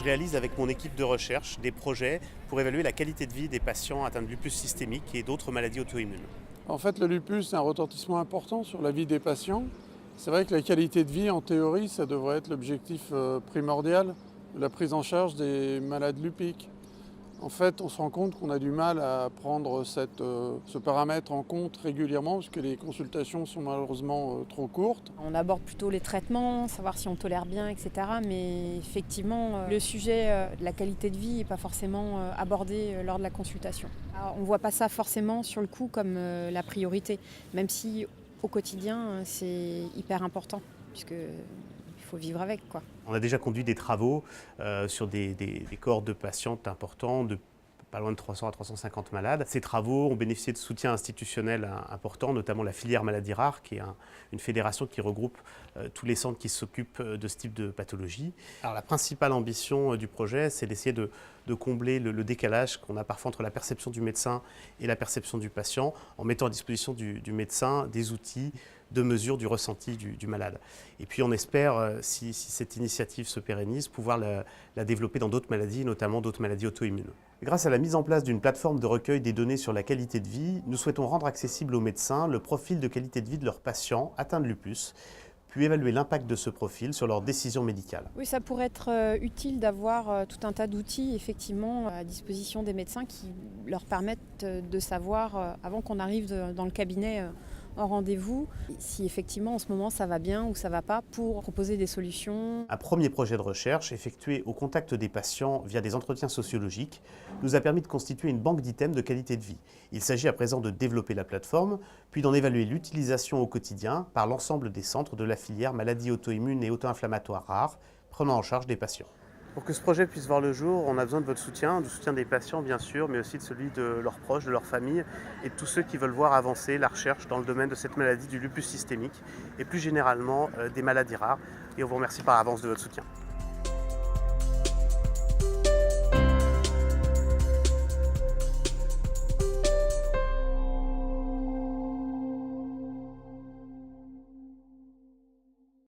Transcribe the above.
réalise avec mon équipe de recherche des projets pour évaluer la qualité de vie des patients atteints de lupus systémique et d'autres maladies auto-immunes. En fait, le lupus a un retentissement important sur la vie des patients. C'est vrai que la qualité de vie, en théorie, ça devrait être l'objectif primordial de la prise en charge des malades lupiques. En fait, on se rend compte qu'on a du mal à prendre ce paramètre en compte régulièrement parce que les consultations sont malheureusement trop courtes. On aborde plutôt les traitements, savoir si on tolère bien, etc. Mais effectivement, le sujet de la qualité de vie n'est pas forcément abordé lors de la consultation. Alors, on ne voit pas ça forcément sur le coup comme la priorité, même si au quotidien, c'est hyper important, puisqu'il faut vivre avec, quoi. On a déjà conduit des travaux sur des cohortes de patientes importants, de pas loin de 300 à 350 malades. Ces travaux ont bénéficié de soutien institutionnel important, notamment la filière maladies rares, qui est une fédération qui regroupe tous les centres qui s'occupent de ce type de pathologie. Alors la principale ambition du projet, c'est d'essayer de combler le décalage qu'on a parfois entre la perception du médecin et la perception du patient, en mettant à disposition du médecin des outils de mesure du ressenti du malade. Et puis on espère, si cette initiative se pérennise, pouvoir la développer dans d'autres maladies, notamment d'autres maladies auto-immunes. Grâce à la mise en place d'une plateforme de recueil des données sur la qualité de vie, nous souhaitons rendre accessible aux médecins le profil de qualité de vie de leurs patients atteints de lupus, puis évaluer l'impact de ce profil sur leurs décisions médicales. Oui, ça pourrait être utile d'avoir tout un tas d'outils effectivement à disposition des médecins qui leur permettent de savoir, avant qu'on arrive dans le cabinet en rendez-vous, si effectivement en ce moment ça va bien ou ça va pas, pour proposer des solutions. Un premier projet de recherche effectué au contact des patients via des entretiens sociologiques nous a permis de constituer une banque d'items de qualité de vie. Il s'agit à présent de développer la plateforme, puis d'en évaluer l'utilisation au quotidien par l'ensemble des centres de la filière maladies auto-immunes et auto-inflammatoires rares, prenant en charge des patients. Pour que ce projet puisse voir le jour, on a besoin de votre soutien, du soutien des patients bien sûr, mais aussi de celui de leurs proches, de leurs familles et de tous ceux qui veulent voir avancer la recherche dans le domaine de cette maladie du lupus systémique et plus généralement des maladies rares. Et on vous remercie par avance de votre soutien.